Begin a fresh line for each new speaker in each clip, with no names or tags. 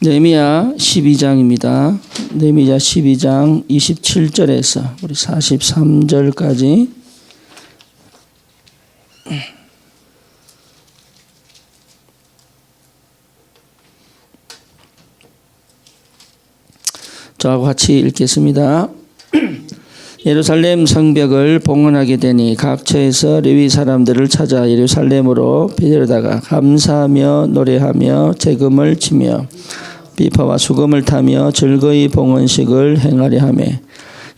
느헤미야 12장입니다. 느헤미야 12장 27절에서 우리 43절까지 저하고 같이 읽겠습니다. 예루살렘 성벽을 봉헌하게 되니 각 처에서 레위 사람들을 찾아 예루살렘으로 데려다가 감사하며 노래하며 재금을 치며 비파와 수금을 타며 즐거이 봉헌식을 행하려 하며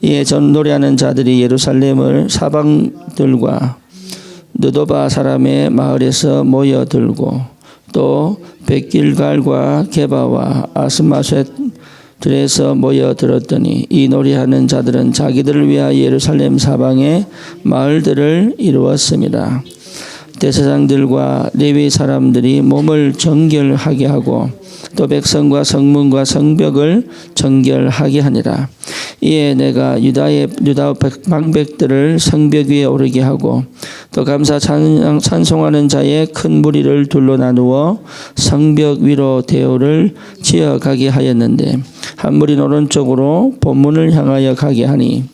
이에 전 노래하는 자들이 예루살렘을 사방들과 느도바 사람의 마을에서 모여들고 또 백길갈과 게바와 아스마셋들에서 모여들었더니 이 노래하는 자들은 자기들을 위하여 예루살렘 사방의 마을들을 이루었습니다. 대제사장들과 레위 사람들이 몸을 정결하게 하고 또 백성과 성문과 성벽을 정결하게 하니라. 이에 내가 유다 방백들을 성벽 위에 오르게 하고 또 감사 찬송하는 자의 큰 무리를 둘로 나누어 성벽 위로 대오를 지어가게 하였는데 한 무리는 오른쪽으로 본문을 향하여 가게 하니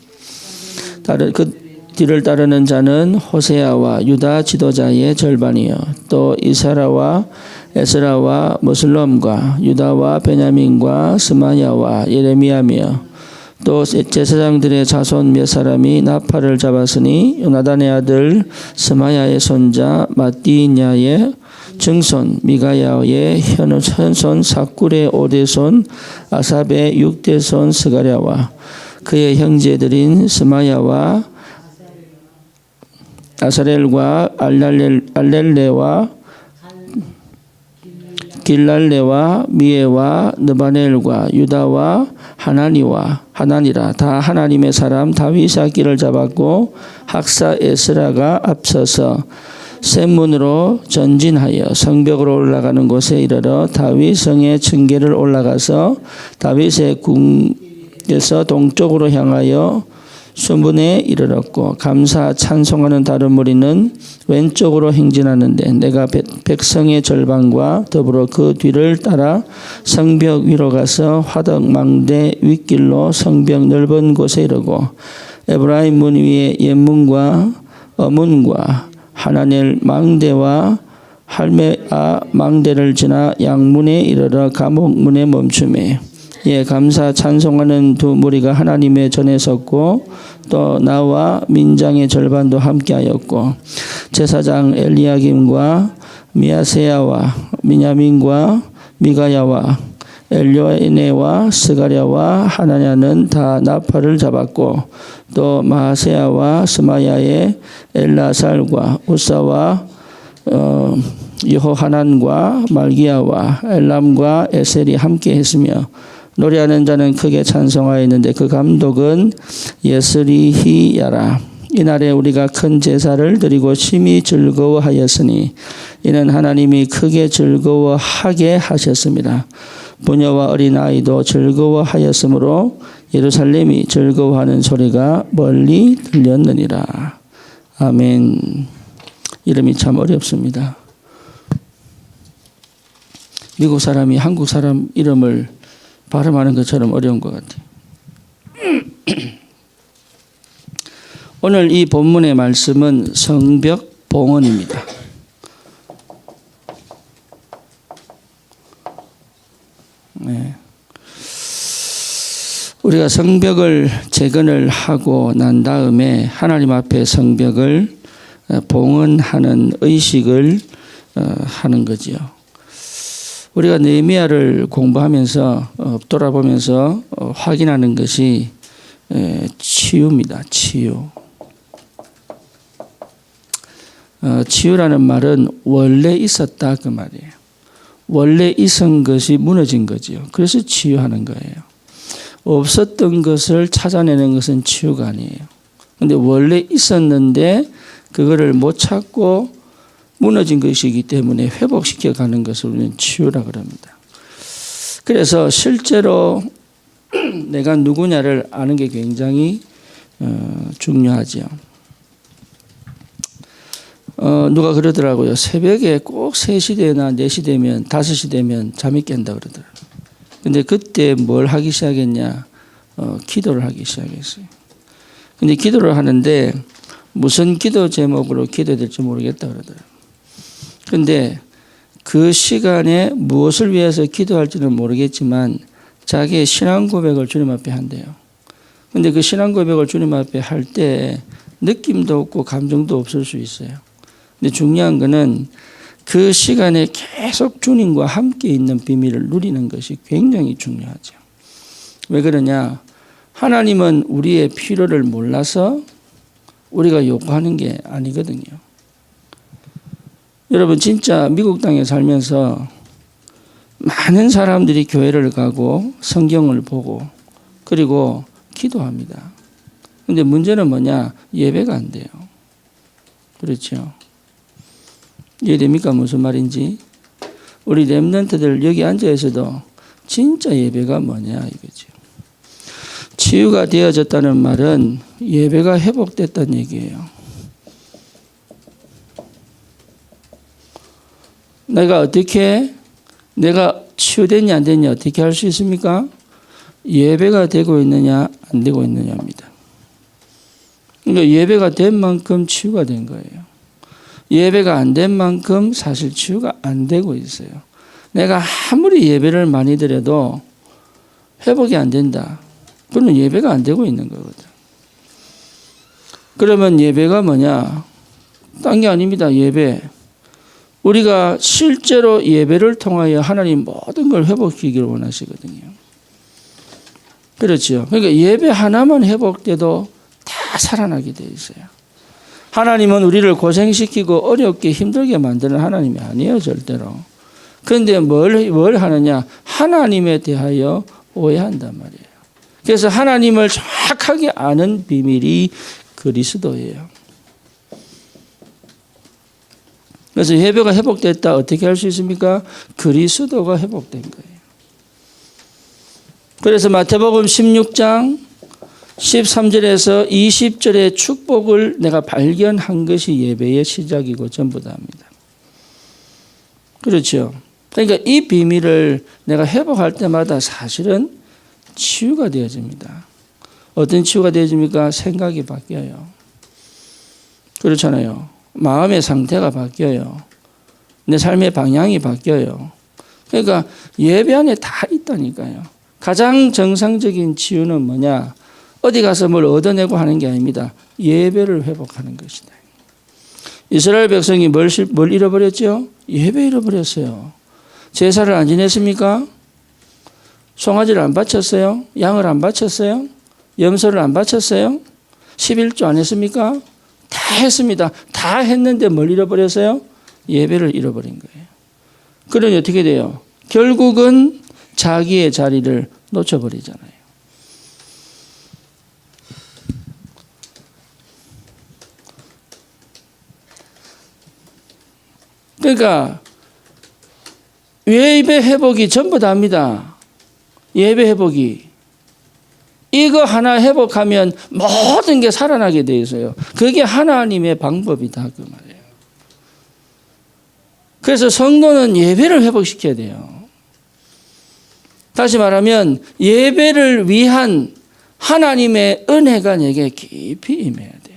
그 뒤를 따르는 자는 호세아와 유다 지도자의 절반이요 또 이사라와 에스라와 무슬롬과 유다와 베냐민과 스마야와 예레미야며 또 제사장들의 자손 몇 사람이 나팔을 잡았으니 요나단의 아들 스마야의 손자 마띠냐의 증손 미가야의 현손 사꿀의 5대손 아삽의 6대손 스가랴와 그의 형제들인 스마야와 아사렐과 알렐레와 길랄레와 미에와 느바넬과 유다와 하나니라 다 하나님의 사람 다윗의 길을 잡았고 학사 에스라가 앞서서 샘문으로 전진하여 성벽으로 올라가는 곳에 이르러 다윗 성의 층계를 올라가서 다윗의 궁에서 동쪽으로 향하여 수문에 이르렀고 감사 찬송하는 다른 무리는 왼쪽으로 행진하는데 내가 백성의 절반과 더불어 그 뒤를 따라 성벽 위로 가서 화덕 망대 윗길로 성벽 넓은 곳에 이르고 에브라임 문 위에 옛문과 어문과 하나넬 망대와 할메아 망대를 지나 양문에 이르러 감옥문에 멈추매 예, 감사 찬송하는 두 무리가 하나님의 전에 섰고 또 나와 민장의 절반도 함께하였고 제사장 엘리야김과 미야세야와 미냐민과 미가야와 엘요에네와 스가랴와 하나냐는 다 나팔을 잡았고 또 마세야와 스마야의 엘라살과 우사와 여호하난과 말기야와 엘람과 에셀이 함께 했으며 노래하는 자는 크게 찬송하였는데 그 감독은 예스리히야라. 이날에 우리가 큰 제사를 드리고 심히 즐거워하였으니 이는 하나님이 크게 즐거워하게 하셨습니다. 부녀와 어린아이도 즐거워하였으므로 예루살렘이 즐거워하는 소리가 멀리 들렸느니라. 아멘. 이름이 참 어렵습니다. 미국 사람이 한국 사람 이름을 발음하는 것처럼 어려운 것 같아요. 오늘 이 본문의 말씀은 성벽 봉헌입니다. 네. 우리가 성벽을 재건을 하고 난 다음에 하나님 앞에 성벽을 봉헌하는 의식을 하는 거지요. 우리가 느헤미야를 공부하면서 돌아보면서 확인하는 것이 치유입니다. 치유. 치유라는 말은 원래 있었다 그 말이에요. 원래 있은 것이 무너진 거지요. 그래서 치유하는 거예요. 없었던 것을 찾아내는 것은 치유가 아니에요. 그런데 원래 있었는데 그거를 못 찾고 무너진 것이기 때문에 회복시켜 가는 것을 우리는 치유라 그럽니다. 그래서 실제로 내가 누구냐를 아는 게 굉장히 중요하죠. 누가 그러더라고요. 새벽에 꼭 3시 되나 4시 되면 5시 되면 잠이 깬다 그러더라고요. 근데 그때 뭘 하기 시작했냐? 기도를 하기 시작했어요. 근데 기도를 하는데 무슨 기도 제목으로 기도될지 모르겠다 그러더라고요. 근데 그 시간에 무엇을 위해서 기도할지는 모르겠지만 자기의 신앙 고백을 주님 앞에 한대요. 근데 그 신앙 고백을 주님 앞에 할 때 느낌도 없고 감정도 없을 수 있어요. 근데 중요한 거는 그 시간에 계속 주님과 함께 있는 비밀을 누리는 것이 굉장히 중요하죠. 왜 그러냐? 하나님은 우리의 필요를 몰라서 우리가 요구하는 게 아니거든요. 여러분 진짜 미국 땅에 살면서 많은 사람들이 교회를 가고 성경을 보고 그리고 기도합니다. 근데 문제는 뭐냐? 예배가 안 돼요. 그렇죠? 이해됩니까? 무슨 말인지? 우리 렘넌트들 여기 앉아 있어도 진짜 예배가 뭐냐 이거죠. 치유가 되어졌다는 말은 예배가 회복됐다는 얘기예요. 내가 치유됐냐 안 됐냐 어떻게 할 수 있습니까? 예배가 되고 있느냐 안 되고 있느냐입니다. 그러니까 예배가 된 만큼 치유가 된 거예요. 예배가 안 된 만큼 사실 치유가 안 되고 있어요. 내가 아무리 예배를 많이 드려도 회복이 안 된다. 그러면 예배가 안 되고 있는 거거든. 그러면 예배가 뭐냐? 딴 게 아닙니다. 예배. 우리가 실제로 예배를 통하여 하나님 모든 걸 회복시키기를 원하시거든요. 그렇죠. 그러니까 예배 하나만 회복돼도 다 살아나게 돼 있어요. 하나님은 우리를 고생시키고 어렵게 힘들게 만드는 하나님이 아니에요. 절대로. 그런데 뭘 하느냐? 하나님에 대하여 오해한단 말이에요. 그래서 하나님을 정확하게 아는 비밀이 그리스도예요. 그래서 예배가 회복됐다. 어떻게 할 수 있습니까? 그리스도가 회복된 거예요. 그래서 마태복음 16장 13절에서 20절의 축복을 내가 발견한 것이 예배의 시작이고 전부 다입니다. 그렇죠. 그러니까 이 비밀을 내가 회복할 때마다 사실은 치유가 되어집니다. 어떤 치유가 되어집니까? 생각이 바뀌어요. 그렇잖아요. 마음의 상태가 바뀌어요. 내 삶의 방향이 바뀌어요. 그러니까 예배 안에 다 있다니까요. 가장 정상적인 치유는 뭐냐? 어디 가서 뭘 얻어내고 하는 게 아닙니다. 예배를 회복하는 것이다. 이스라엘 백성이 뭘 잃어버렸죠? 예배 잃어버렸어요. 제사를 안 지냈습니까? 송아지를 안 바쳤어요? 양을 안 바쳤어요? 염소를 안 바쳤어요? 11조 안 했습니까? 다 했습니다. 다 했는데 뭘 잃어버렸어요? 예배를 잃어버린 거예요. 그러니 어떻게 돼요? 결국은 자기의 자리를 놓쳐버리잖아요. 그러니까 예배 회복이 전부 다입니다. 예배 회복이. 이거 하나 회복하면 모든 게 살아나게 돼 있어요. 그게 하나님의 방법이다 그 말이에요. 그래서 성도는 예배를 회복시켜야 돼요. 다시 말하면 예배를 위한 하나님의 은혜가 내게 깊이 임해야 돼요.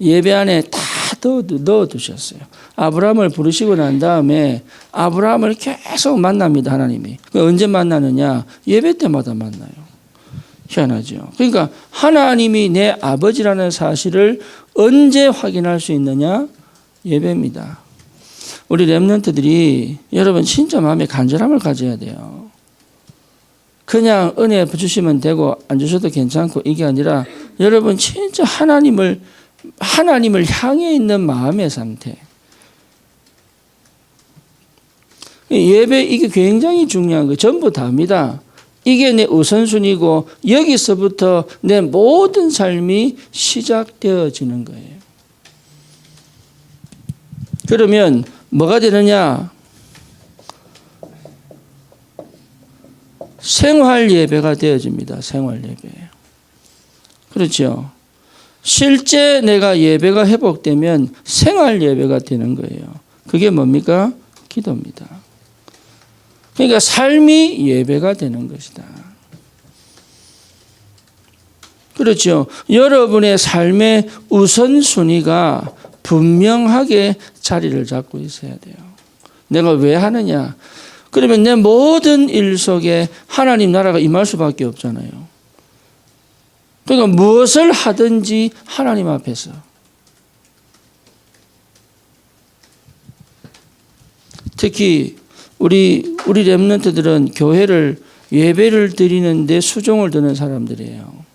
예배 안에 다 넣어두셨어요. 아브라함을 부르시고 난 다음에 아브라함을 계속 만납니다. 하나님이. 언제 만나느냐? 예배 때마다 만나요. 희한하죠. 그러니까 하나님이 내 아버지라는 사실을 언제 확인할 수 있느냐? 예배입니다. 우리 렘넌트들이 여러분 진짜 마음에 간절함을 가져야 돼요. 그냥 은혜 주시면 되고 안 주셔도 괜찮고 이게 아니라 여러분 진짜 하나님을 향해 있는 마음의 상태. 예배 이게 굉장히 중요한 거예요. 전부 다입니다. 이게 내 우선순위고 여기서부터 내 모든 삶이 시작되어지는 거예요. 그러면 뭐가 되느냐? 생활 예배가 되어집니다. 생활 예배. 그렇죠. 실제 내가 예배가 회복되면 생활 예배가 되는 거예요. 그게 뭡니까? 기도입니다. 그러니까 삶이 예배가 되는 것이다. 그렇죠. 여러분의 삶의 우선순위가 분명하게 자리를 잡고 있어야 돼요. 내가 왜 하느냐? 그러면 내 모든 일 속에 하나님 나라가 임할 수밖에 없잖아요. 그러니까 무엇을 하든지 하나님 앞에서. 특히 우리 렘넌트들은 교회를 예배를 드리는데 수종을 드는 사람들이에요.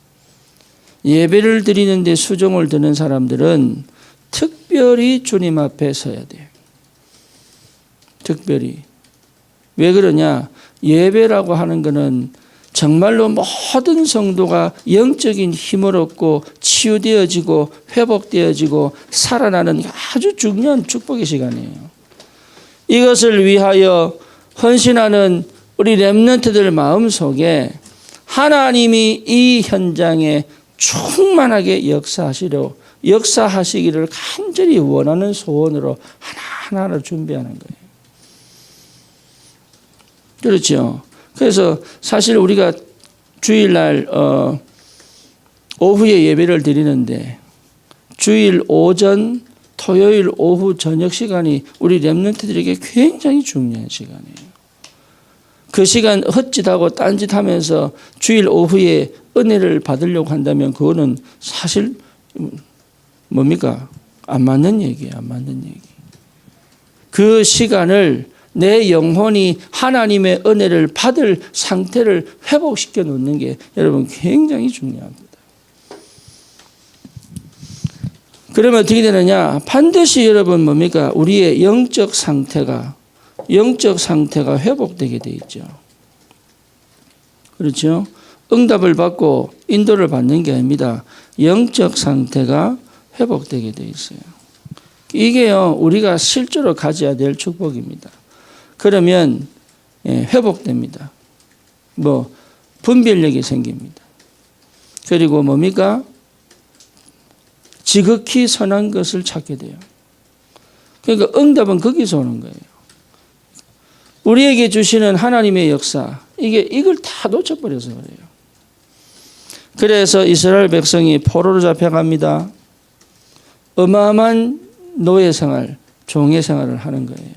예배를 드리는데 수종을 드는 사람들은 특별히 주님 앞에 서야 돼요. 특별히. 왜 그러냐? 예배라고 하는 것은 정말로 모든 성도가 영적인 힘을 얻고 치유되어지고 회복되어지고 살아나는 아주 중요한 축복의 시간이에요. 이것을 위하여 헌신하는 우리 렘넌트들 마음속에 하나님이 이 현장에 충만하게 역사하시기를 간절히 원하는 소원으로 하나하나를 준비하는 거예요. 그렇죠. 그래서 사실 우리가 주일날 오후에 예배를 드리는데 주일 오전, 토요일 오후 저녁 시간이 우리 렘넌트들에게 굉장히 중요한 시간이에요. 그 시간 헛짓하고 딴짓하면서 주일 오후에 은혜를 받으려고 한다면 그거는 사실 뭡니까? 안 맞는 얘기예요. 안 맞는 얘기. 그 시간을 내 영혼이 하나님의 은혜를 받을 상태를 회복시켜 놓는 게 여러분 굉장히 중요합니다. 그러면 어떻게 되느냐? 반드시 여러분 뭡니까? 우리의 영적 상태가 회복되게 돼 있죠. 그렇죠? 응답을 받고 인도를 받는 게 아닙니다. 영적 상태가 회복되게 돼 있어요. 이게요, 우리가 실제로 가져야 될 축복입니다. 그러면 회복됩니다. 분별력이 생깁니다. 그리고 뭡니까? 지극히 선한 것을 찾게 돼요. 그러니까 응답은 거기서 오는 거예요. 우리에게 주시는 하나님의 역사, 이걸 다 놓쳐버려서 그래요. 그래서 이스라엘 백성이 포로로 잡혀갑니다. 어마어마한 노예 생활, 종의 생활을 하는 거예요.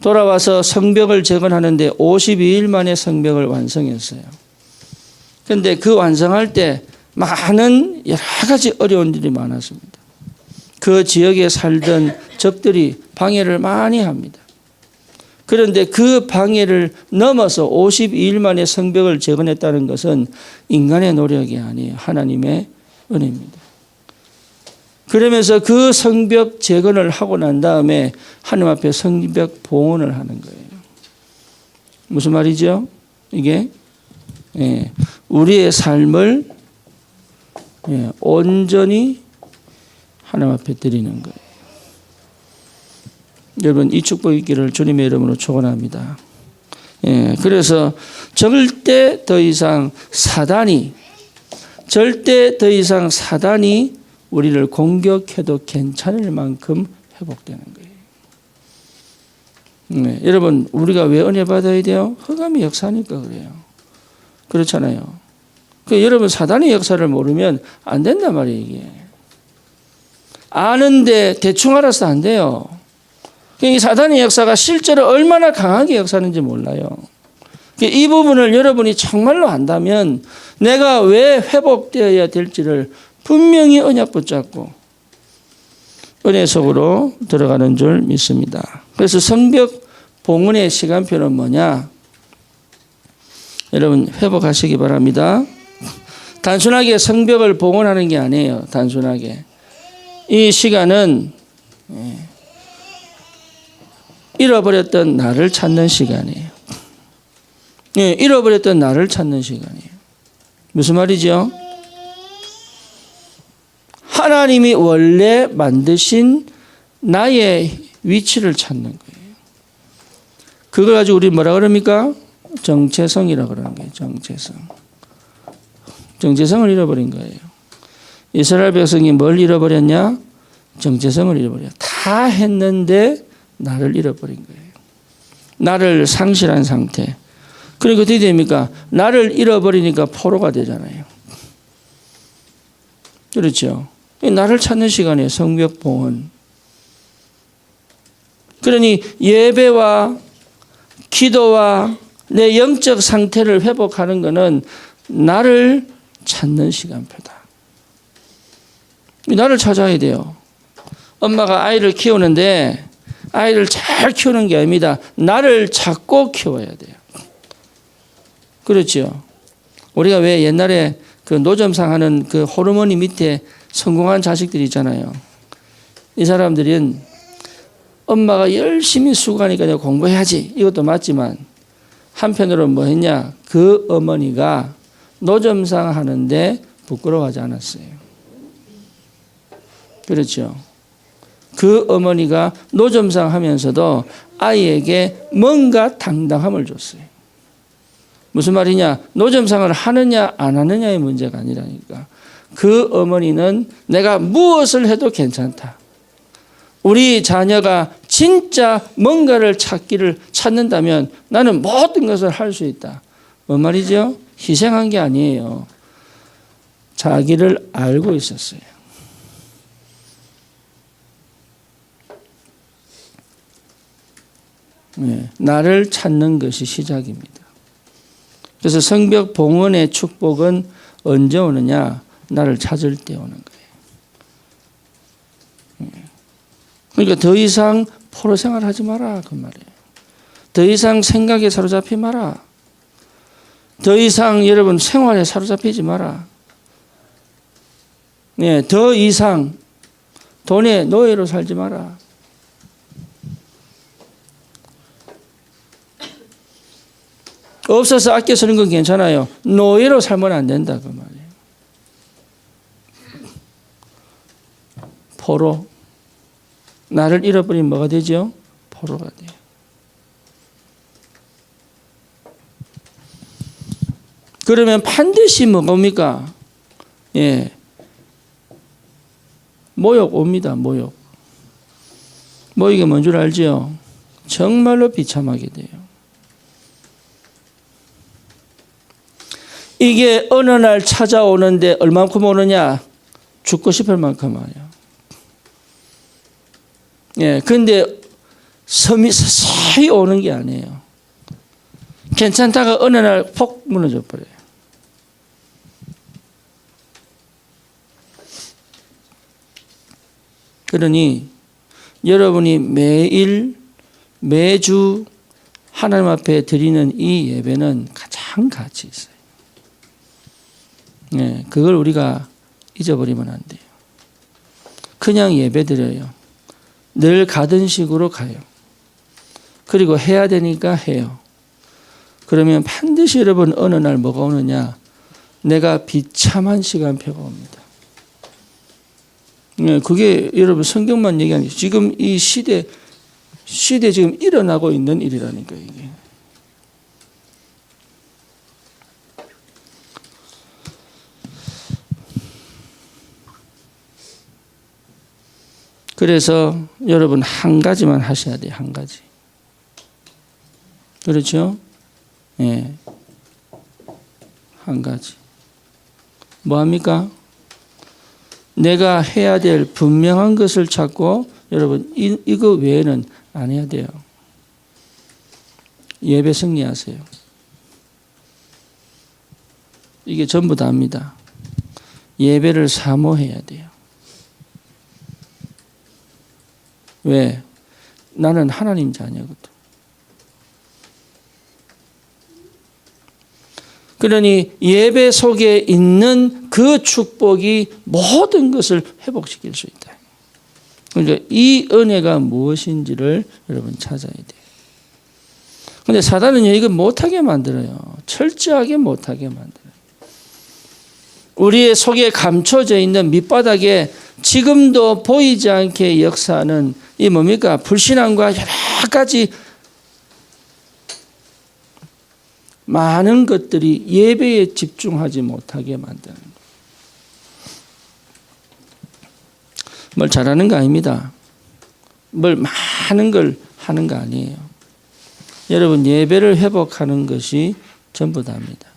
돌아와서 성벽을 재건하는데 52일 만에 성벽을 완성했어요. 그런데 그 완성할 때 많은 여러 가지 어려운 일이 많았습니다. 그 지역에 살던 적들이 방해를 많이 합니다. 그런데 그 방해를 넘어서 52일 만에 성벽을 재건했다는 것은 인간의 노력이 아니에요. 하나님의 은혜입니다. 그러면서 그 성벽 재건을 하고 난 다음에 하나님 앞에 성벽 봉헌을 하는 거예요. 무슨 말이죠? 이게 우리의 삶을 온전히 하나님 앞에 드리는 거예요. 여러분 이 축복이 있기를 주님의 이름으로 축원합니다. 그래서 절대 더 이상 사단이 우리를 공격해도 괜찮을 만큼 회복되는 거예요. 여러분 우리가 왜 은혜 받아야 돼요? 흑암의 역사니까 그래요. 그렇잖아요. 여러분 사단의 역사를 모르면 안 된단 말이에요. 이게. 아는데 대충 알아서 안 돼요. 이 사단의 역사가 실제로 얼마나 강하게 역사하는지 몰라요. 이 부분을 여러분이 정말로 안다면 내가 왜 회복되어야 될지를 분명히 언약 붙잡고 은혜 속으로 들어가는 줄 믿습니다. 그래서 성벽 봉헌의 시간표는 뭐냐? 여러분 회복하시기 바랍니다. 단순하게 성벽을 봉헌하는 게 아니에요. 단순하게. 이 시간은 잃어버렸던 나를 찾는 시간이에요. 잃어버렸던 나를 찾는 시간이에요. 무슨 말이죠? 하나님이 원래 만드신 나의 위치를 찾는 거예요. 그걸 가지고 우리 뭐라 그럽니까? 정체성이라고 그러는 거예요. 정체성을 잃어버린 거예요. 이스라엘 백성이 뭘 잃어버렸냐? 정체성을 잃어버려. 다 했는데 나를 잃어버린 거예요. 나를 상실한 상태. 그리고 어떻게 됩니까? 나를 잃어버리니까 포로가 되잖아요. 그렇죠. 나를 찾는 시간이에요. 성벽 봉헌. 그러니 예배와 기도와 내 영적 상태를 회복하는 것은 나를 찾는 시간표다. 나를 찾아야 돼요. 엄마가 아이를 키우는데 아이를 잘 키우는 게 아닙니다. 나를 찾고 키워야 돼요. 그렇죠. 우리가 왜 옛날에 그 노점상 하는 그 호르몬이 밑에 성공한 자식들이 있잖아요. 이 사람들은 엄마가 열심히 수고하니까 내가 공부해야지. 이것도 맞지만 한편으로는 뭐 했냐. 그 어머니가 노점상 하는데 부끄러워하지 않았어요. 그렇죠. 그 어머니가 노점상 하면서도 아이에게 뭔가 당당함을 줬어요. 무슨 말이냐? 노점상을 하느냐 안 하느냐의 문제가 아니라니까. 그 어머니는 내가 무엇을 해도 괜찮다. 우리 자녀가 진짜 뭔가를 찾는다면 나는 모든 것을 할 수 있다. 뭔 말이죠? 희생한 게 아니에요. 자기를 알고 있었어요. 네, 나를 찾는 것이 시작입니다. 그래서 성벽 봉헌의 축복은 언제 오느냐? 나를 찾을 때 오는 거예요. 그러니까 더 이상 포로 생활하지 마라 그 말이에요. 더 이상 생각에 사로잡히 마라. 더 이상 여러분 생활에 사로잡히지 마라. 네, 더 이상 돈의 노예로 살지 마라. 없어서 아껴 쓰는 건 괜찮아요. 노예로 살면 안 된다 그 말이에요. 포로. 나를 잃어버리면 뭐가 되죠? 포로가 돼요. 그러면 반드시 뭡니까? 예. 모욕 옵니다. 모욕. 모욕이 뭔 줄 알지요? 정말로 비참하게 돼요. 이게 어느 날 찾아오는데 얼만큼 오느냐? 죽고 싶을 만큼 와요. 예, 근데 서서히 오는 게 아니에요. 괜찮다가 어느 날 폭 무너져 버려요. 그러니 여러분이 매주 하나님 앞에 드리는 이 예배는 가장 가치 있어요. 네, 그걸 우리가 잊어버리면 안 돼요. 그냥 예배 드려요. 늘 가던 식으로 가요. 그리고 해야 되니까 해요. 그러면 반드시 여러분 어느 날 뭐가 오느냐? 내가 비참한 시간표가 옵니다. 네, 그게 여러분 성경만 얘기하는 게 지금 이 시대 지금 일어나고 있는 일이라니까 이게. 그래서 여러분 한 가지만 하셔야 돼요. 한 가지. 그렇죠? 예. 한 가지. 뭐 합니까? 내가 해야 될 분명한 것을 찾고 여러분 이거 외에는 안 해야 돼요. 예배 승리하세요. 이게 전부 다입니다. 예배를 사모해야 돼요. 왜? 나는 하나님 자녀거든. 그러니 예배 속에 있는 그 축복이 모든 것을 회복시킬 수 있다. 그러니까 이 은혜가 무엇인지를 여러분 찾아야 돼요. 그런데 사단은요, 이거 못하게 만들어요. 철저하게 못하게 만들어요. 우리의 속에 감춰져 있는 밑바닥에 지금도 보이지 않게 역사하는 이 뭡니까? 불신앙과 여러 가지 많은 것들이 예배에 집중하지 못하게 만드는 거예요. 뭘 잘하는 거 아닙니다. 뭘 많은 걸 하는 거 아니에요. 여러분 예배를 회복하는 것이 전부 다입니다.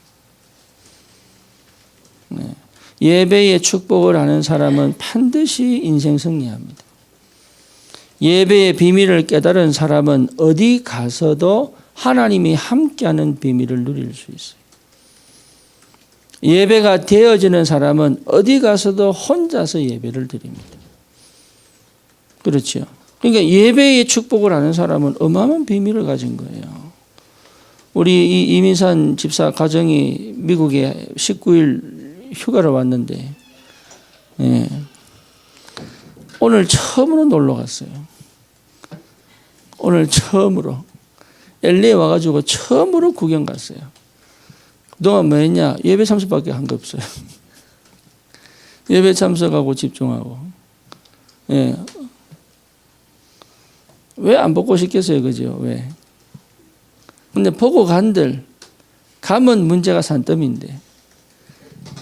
네. 예배의 축복을 아는 사람은 반드시 인생 승리합니다. 예배의 비밀을 깨달은 사람은 어디 가서도 하나님이 함께하는 비밀을 누릴 수 있어요. 예배가 되어지는 사람은 어디 가서도 혼자서 예배를 드립니다. 그렇죠. 그러니까 예배의 축복을 아는 사람은 어마어마한 비밀을 가진 거예요. 우리 이민산 집사 가정이 미국에 19일 휴가를 왔는데 오늘 처음으로 놀러 갔어요. 오늘 처음으로 LA 와가지고 처음으로 구경 갔어요. 그동안 뭐 했냐? 예배 참석밖에 한 거 없어요. 예배 참석하고 집중하고. 예. 왜 안 보고 싶겠어요? 그죠? 왜? 근데 보고 간들, 가면 문제가 산더미인데.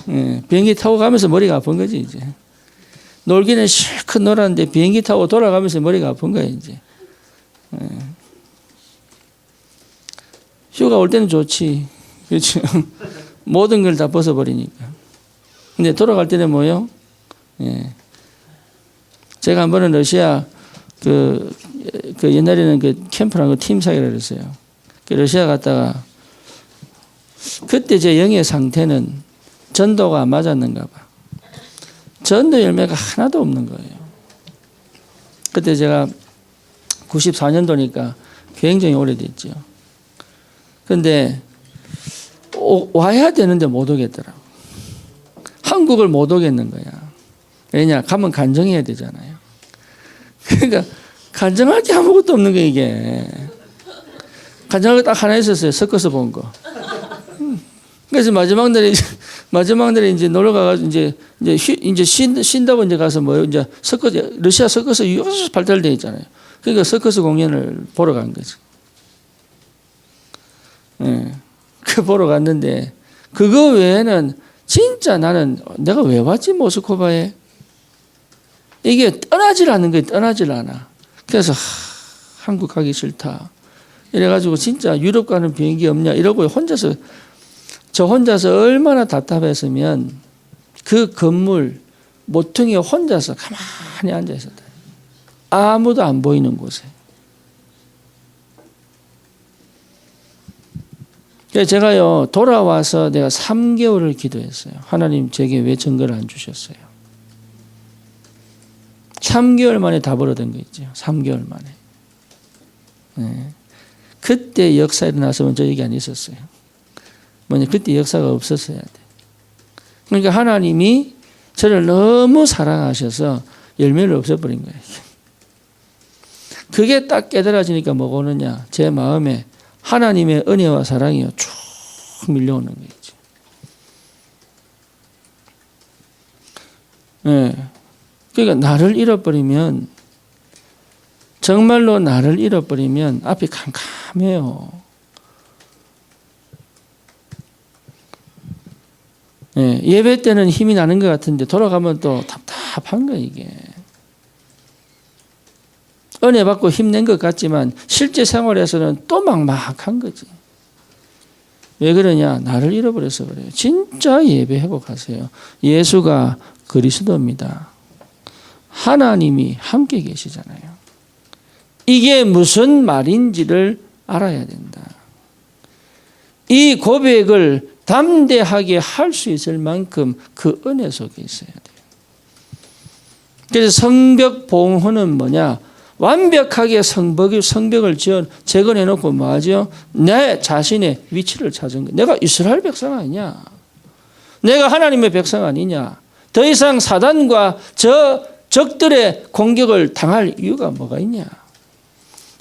예. 비행기 타고 가면서 머리가 아픈 거지, 이제. 놀기는 실컷 놀았는데 비행기 타고 돌아가면서 머리가 아픈 거야, 이제. 예. 휴가 올 때는 좋지. 그렇죠. 모든 걸 다 벗어버리니까. 근데 돌아갈 때는 뭐요? 예. 제가 한 번은 러시아 그 옛날에는 그 캠프라는 거 팀 사기라 그랬어요. 그 러시아 갔다가 그때 제 영의 상태는 전도가 안 맞았는가 봐. 전도 열매가 하나도 없는 거예요. 그때 제가 94년도니까 굉장히 오래됐죠. 근데 와야 되는데 못 오겠더라고. 한국을 못 오겠는 거야. 왜냐? 가면 간증해야 되잖아요. 그러니까 간증할 게 아무것도 없는 거야, 이게. 간증할 게 딱 하나 있었어요. 섞어서 본 거. 그래서 마지막 날에 이제 놀러 가가지고 이제 쉰다고 이제 가서 뭐 이제 러시아 서커스 여기서 발달되어 있잖아요. 그러니까 서커스 공연을 보러 간 거지. 예. 그 보러 갔는데 그거 외에는 진짜 나는 내가 왜 왔지 모스크바에 이게 떠나질 않는 거예요. 떠나질 않아. 그래서 한국 가기 싫다. 이래가지고 진짜 유럽 가는 비행기 없냐 이러고 저 혼자서 얼마나 답답했으면 그 건물 모퉁이에 혼자서 가만히 앉아 있었다. 아무도 안 보이는 곳에. 그래서 제가요 돌아와서 내가 3개월을 기도했어요. 하나님 제게 왜 증거를 안 주셨어요? 3개월 만에 답을 얻은 거 있죠. 3개월 만에. 네. 그때 역사 일어났으면 저 얘기 안 있었어요. 뭐냐 그때 역사가 없었어야 돼. 그러니까 하나님이 저를 너무 사랑하셔서 열매를 없애버린 거예요. 그게 딱 깨달아지니까 뭐가 오느냐. 제 마음에 하나님의 은혜와 사랑이요 쭉 밀려오는 거죠. 네. 그러니까 나를 잃어버리면 정말로 나를 잃어버리면 앞이 캄캄해요. 네. 예배 때는 힘이 나는 것 같은데 돌아가면 또 답답한 거예요 이게. 은혜 받고 힘낸 것 같지만 실제 생활에서는 또 막막한 거지. 왜 그러냐? 나를 잃어버려서 그래요. 진짜 예배 회복하세요. 예수가 그리스도입니다. 하나님이 함께 계시잖아요. 이게 무슨 말인지를 알아야 된다. 이 고백을 담대하게 할 수 있을 만큼 그 은혜 속에 있어야 돼요. 그래서 성벽 봉헌은 뭐냐? 완벽하게 성벽을 재건해놓고 뭐하죠? 내 자신의 위치를 찾은 거예요. 내가 이스라엘 백성 아니냐? 내가 하나님의 백성 아니냐? 더 이상 사단과 저 적들의 공격을 당할 이유가 뭐가 있냐?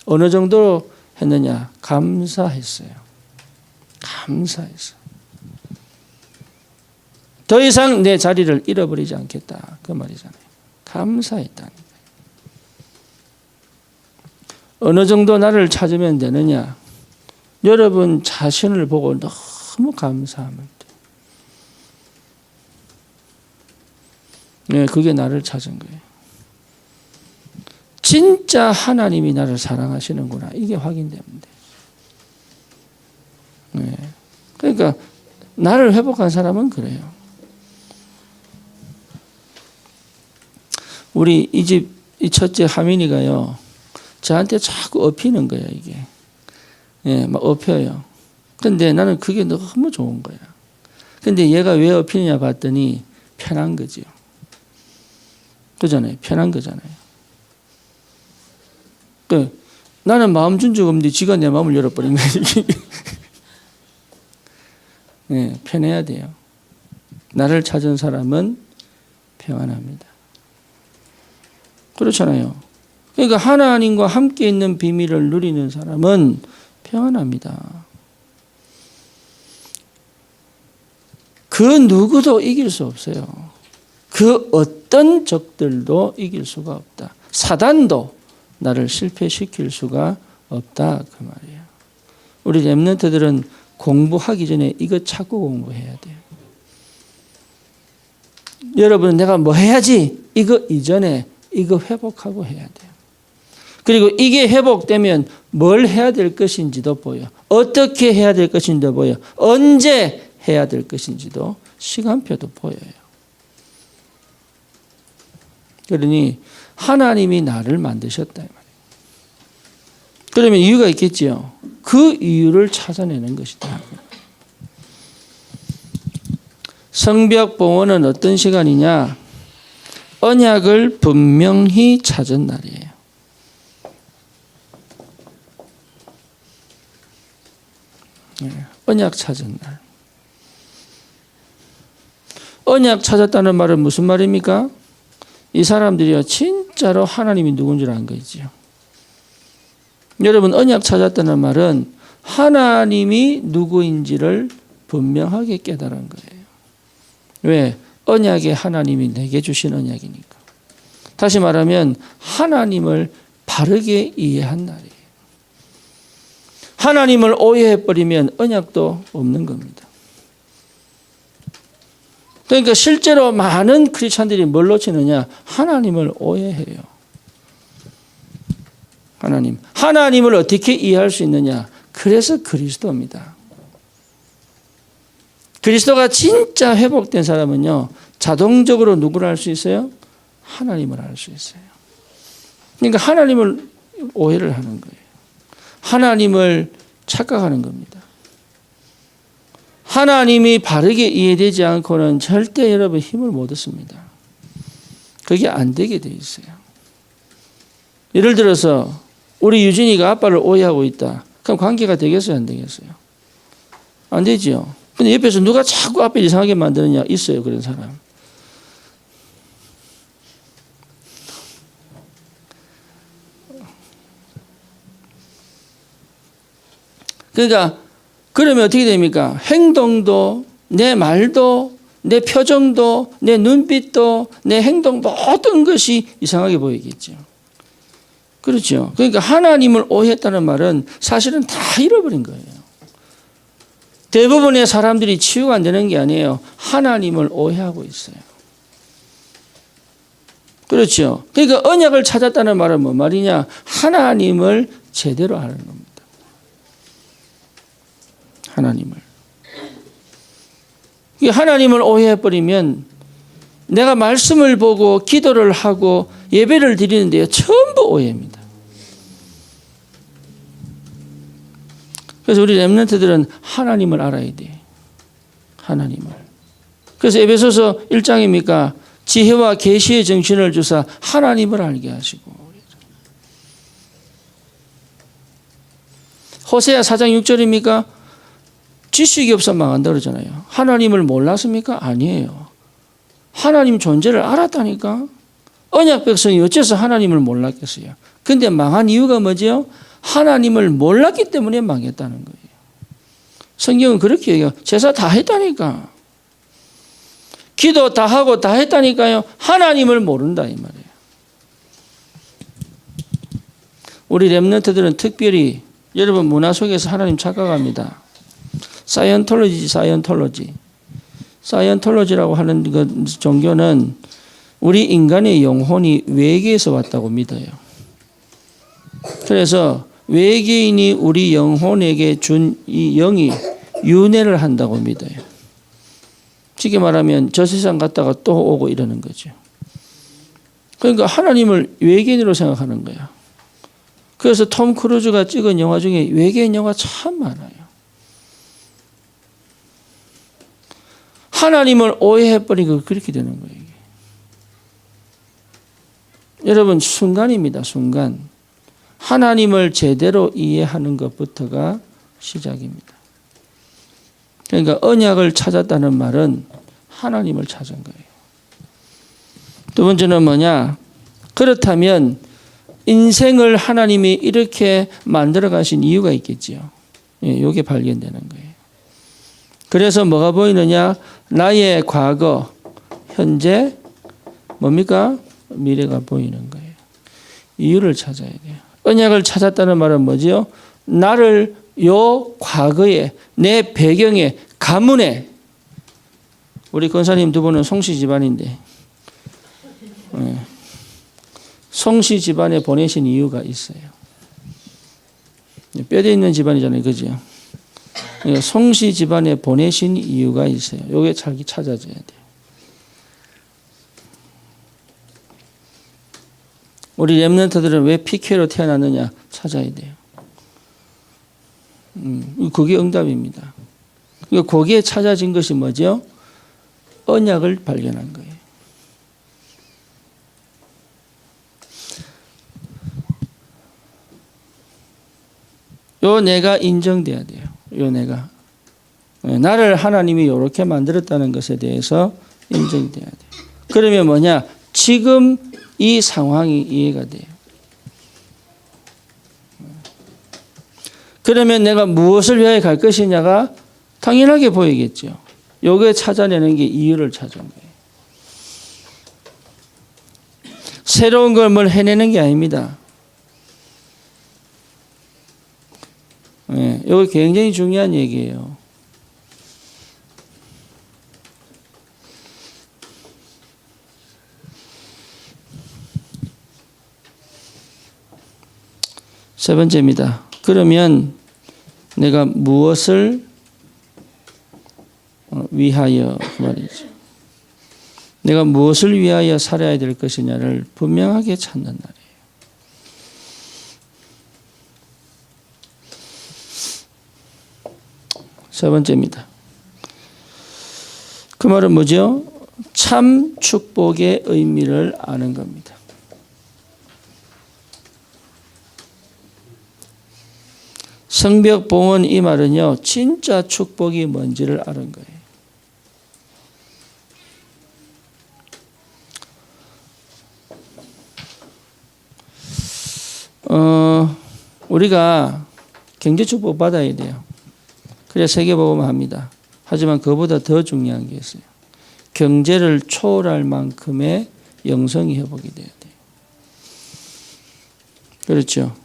어느 정도 했느냐? 감사했어요. 감사했어요. 더 이상 내 자리를 잃어버리지 않겠다. 그 말이잖아요. 감사했다는 거예요. 어느 정도 나를 찾으면 되느냐? 여러분 자신을 보고 너무 감사하면 돼요. 네, 그게 나를 찾은 거예요. 진짜 하나님이 나를 사랑하시는구나. 이게 확인되면 돼요. 그러니까 나를 회복한 사람은 그래요. 우리 이 집 이 첫째 하민이가요, 저한테 자꾸 업히는 거야, 이게. 예, 막 업혀요. 근데 나는 그게 너무 좋은 거야. 근데 얘가 왜 업히느냐 봤더니 편한 거지요. 그잖아요. 편한 거잖아요. 나는 마음 준 적 없는데 지가 내 마음을 열어버린 거지. 네, 편해야 돼요. 나를 찾은 사람은 평안합니다. 그렇잖아요. 그러니까 하나님과 함께 있는 비밀을 누리는 사람은 평안합니다. 그 누구도 이길 수 없어요. 그 어떤 적들도 이길 수가 없다. 사단도 나를 실패시킬 수가 없다, 그 말이에요. 우리 렘넌트들은 공부하기 전에 이거 찾고 공부해야 돼요. 여러분, 내가 뭐 해야지? 이거 이전에 이거 회복하고 해야 돼요. 그리고 이게 회복되면 뭘 해야 될 것인지도 보여. 어떻게 해야 될 것인지도 보여. 언제 해야 될 것인지도 시간표도 보여요. 그러니 하나님이 나를 만드셨다, 이 말이에요. 그러면 이유가 있겠지요. 그 이유를 찾아내는 것이다. 성벽 봉헌은 어떤 시간이냐? 언약을 분명히 찾은 날이에요. 언약 찾은 날. 언약 찾았다는 말은 무슨 말입니까? 이 사람들이요, 진짜로 하나님이 누군 줄 안 거지요. 여러분, 언약 찾았다는 말은 하나님이 누구인지를 분명하게 깨달은 거예요. 왜? 언약의 하나님이 내게 주신 언약이니까. 다시 말하면 하나님을 바르게 이해한 날이에요. 하나님을 오해해버리면 언약도 없는 겁니다. 그러니까 실제로 많은 크리스찬들이 뭘 놓치느냐? 하나님을 오해해요. 하나님을 어떻게 이해할 수 있느냐? 그래서 그리스도입니다. 그리스도가 진짜 회복된 사람은요, 자동적으로 누구를 알 수 있어요? 하나님을 알 수 있어요. 그러니까 하나님을 오해를 하는 거예요. 하나님을 착각하는 겁니다. 하나님이 바르게 이해되지 않고는 절대 여러분 힘을 못 얻습니다. 그게 안 되게 돼 있어요. 예를 들어서 우리 유진이가 아빠를 오해하고 있다. 그럼 관계가 되겠어요, 안 되겠어요? 안 되지요. 근데 옆에서 누가 자꾸 아빠를 이상하게 만드느냐? 있어요, 그런 사람. 그러니까 그러면 어떻게 됩니까? 행동도, 내 말도, 내 표정도, 내 눈빛도, 내 행동 모든 것이 이상하게 보이겠죠. 그렇죠. 그러니까 하나님을 오해했다는 말은 사실은 다 잃어버린 거예요. 대부분의 사람들이 치유가 안 되는 게 아니에요. 하나님을 오해하고 있어요. 그렇죠. 그러니까 언약을 찾았다는 말은 뭐 말이냐? 하나님을 제대로 아는 겁니다. 하나님을 오해해버리면 내가 말씀을 보고 기도를 하고 예배를 드리는데요, 전부 오해입니다. 그래서 우리 렘넌트들은 하나님을 알아야 돼. 하나님을. 그래서 에베소서 1장입니까? 지혜와 계시의 정신을 주사 하나님을 알게 하시고. 호세아 4장 6절입니까? 지식이 없어 망한다 그러잖아요. 하나님을 몰랐습니까? 아니에요. 하나님 존재를 알았다니까. 언약 백성이 어째서 하나님을 몰랐겠어요? 근데 망한 이유가 뭐죠? 하나님을 몰랐기 때문에 망했다는 거예요. 성경은 그렇게 얘기해요. 제사 다 했다니까. 기도 다 하고 다 했다니까요. 하나님을 모른다 이 말이에요. 우리 렘넌트들은 특별히 여러분 문화 속에서 하나님 착각합니다. 사이언톨로지라고 하는 그 종교는 우리 인간의 영혼이 외계에서 왔다고 믿어요. 그래서 외계인이 우리 영혼에게 준 이 영이 윤회를 한다고 믿어요. 쉽게 말하면 저 세상 갔다가 또 오고 이러는 거죠. 그러니까 하나님을 외계인으로 생각하는 거야. 그래서 톰 크루즈가 찍은 영화 중에 외계인 영화 참 많아요. 하나님을 오해해버리고 그렇게 되는 거예요. 이게. 여러분 순간입니다. 순간. 하나님을 제대로 이해하는 것부터가 시작입니다. 그러니까 언약을 찾았다는 말은 하나님을 찾은 거예요. 두 번째는 뭐냐? 그렇다면 인생을 하나님이 이렇게 만들어 가신 이유가 있겠지요. 이게 발견되는 거예요. 그래서 뭐가 보이느냐? 나의 과거, 현재, 뭡니까? 미래가 보이는 거예요. 이유를 찾아야 돼요. 언약을 찾았다는 말은 뭐지요? 나를 요 과거에, 내 배경에, 가문에, 우리 권사님 두 분은 송씨 집안인데, 송씨 집안에 보내신 이유가 있어요. 뼈대 있는 집안이잖아요. 그죠? 송씨 집안에 보내신 이유가 있어요. 요게 잘 찾아져야 돼요. 우리 렘넌트들은 왜 PK로 태어났느냐 찾아야 돼요. 그게 응답입니다. 그러니까 거기에 찾아진 것이 뭐죠? 언약을 발견한 거예요. 요 내가 인정돼야 돼요. 요 내가. 나를 하나님이 이렇게 만들었다는 것에 대해서 인정돼야 돼요. 그러면 뭐냐? 지금 이 상황이 이해가 돼요. 그러면 내가 무엇을 위하여 갈 것이냐가 당연하게 보이겠죠. 요게 찾아내는 게 이유를 찾은 거예요. 새로운 걸 뭘 해내는 게 아닙니다. 이거 굉장히 중요한 얘기예요. 세 번째입니다. 그러면 내가 무엇을 위하여 그 말이죠. 내가 무엇을 위하여 살아야 될 것이냐를 분명하게 찾는 날이에요. 세 번째입니다. 그 말은 뭐죠? 참 축복의 의미를 아는 겁니다. 성벽 봉헌 이 말은요, 진짜 축복이 뭔지를 아는 거예요. 우리가 경제 축복 받아야 돼요. 그래야 세계복음을 합니다. 하지만 그보다 더 중요한 게 있어요. 경제를 초월할 만큼의 영성이 회복이 돼야 돼요. 그렇죠.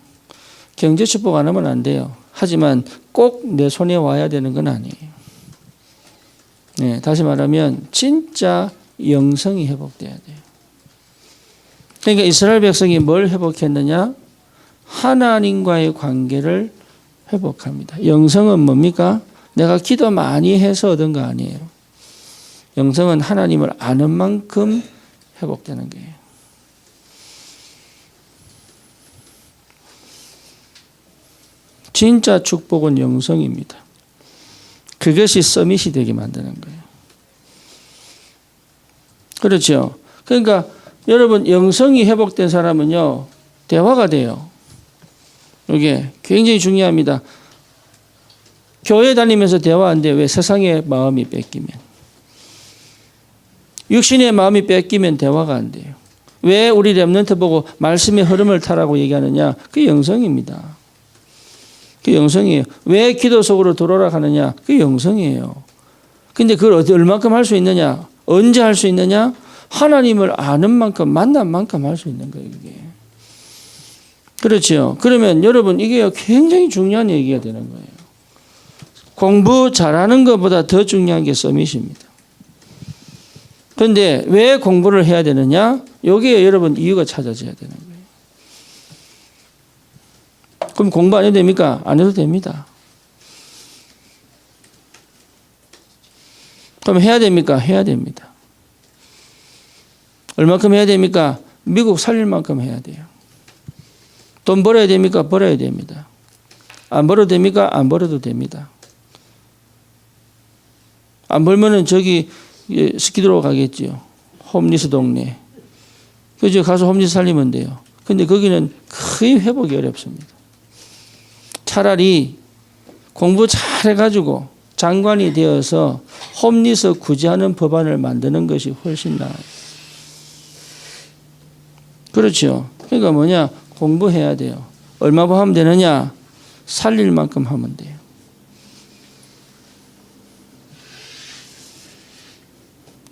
경제 축복 안 하면 안 돼요. 하지만 꼭 내 손에 와야 되는 건 아니에요. 네, 다시 말하면 진짜 영성이 회복돼야 돼요. 그러니까 이스라엘 백성이 뭘 회복했느냐? 하나님과의 관계를 회복합니다. 영성은 뭡니까? 내가 기도 많이 해서 얻은 거 아니에요. 영성은 하나님을 아는 만큼 회복되는 거예요. 진짜 축복은 영성입니다. 그것이 서밋이 되게 만드는 거예요. 그렇죠. 그러니까 여러분 영성이 회복된 사람은요. 대화가 돼요. 이게 굉장히 중요합니다. 교회 다니면서 대화 안 돼요. 왜? 세상의 마음이 뺏기면. 육신의 마음이 뺏기면 대화가 안 돼요. 왜 우리 렘넌트 보고 말씀의 흐름을 타라고 얘기하느냐? 그게 영성입니다. 그게 영성이에요. 왜 기도 속으로 돌아가느냐? 그게 영성이에요. 근데 그걸 얼마큼 할 수 있느냐? 언제 할 수 있느냐? 하나님을 아는 만큼, 만난 만큼 할 수 있는 거예요, 이게. 그렇죠. 그러면 여러분, 이게 굉장히 중요한 얘기가 되는 거예요. 공부 잘하는 것보다 더 중요한 게 서밋입니다. 그런데 왜 공부를 해야 되느냐? 여기에 여러분 이유가 찾아져야 되는 거예요. 그럼 공부 안 해도 됩니까? 안 해도 됩니다. 그럼 해야 됩니까? 해야 됩니다. 얼마큼 해야 됩니까? 미국 살릴 만큼 해야 돼요. 돈 벌어야 됩니까? 벌어야 됩니다. 안 벌어도 됩니까? 안 벌어도 됩니다. 안 벌면은 저기 스키드로 가겠지요. 홈리스 동네. 그죠? 가서 홈리스 살리면 돼요. 근데 거기는 거의 회복이 어렵습니다. 차라리 공부 잘해가지고 장관이 되어서 홈리스 구제하는 법안을 만드는 것이 훨씬 나아요. 그렇죠. 그러니까 뭐냐? 공부해야 돼요. 얼마 하면 되느냐? 살릴 만큼 하면 돼요.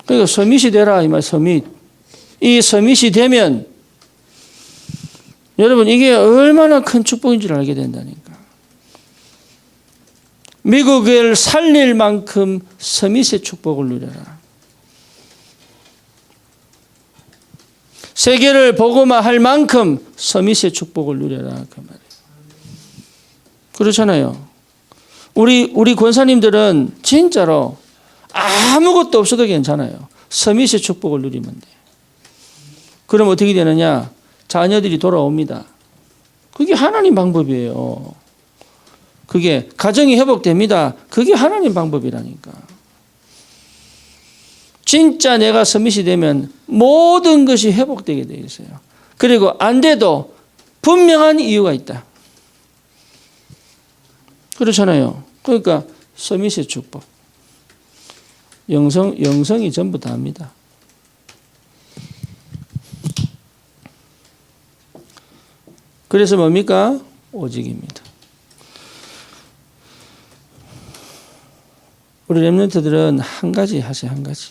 그러니까 서밋이 되라 이 말. 서밋. 이 서밋이 되면 여러분 이게 얼마나 큰 축복인 줄 알게 된다니까. 미국을 살릴 만큼 서밋의 축복을 누려라. 세계를 복음화할 만큼 서밋의 축복을 누려라 그 말이에요. 그렇잖아요. 우리 권사님들은 진짜로 아무것도 없어도 괜찮아요. 서밋의 축복을 누리면 돼요. 그럼 어떻게 되느냐? 자녀들이 돌아옵니다. 그게 하나님 방법이에요. 그게 가정이 회복됩니다. 그게 하나님 방법이라니까. 진짜 내가 서밋이 되면 모든 것이 회복되게 되어 있어요. 그리고 안 돼도 분명한 이유가 있다. 그렇잖아요. 그러니까 서밋의 축복. 영성이 전부 다입니다. 그래서 뭡니까? 오직입니다. 우리 렘넌트들은 한 가지 하세요. 한 가지.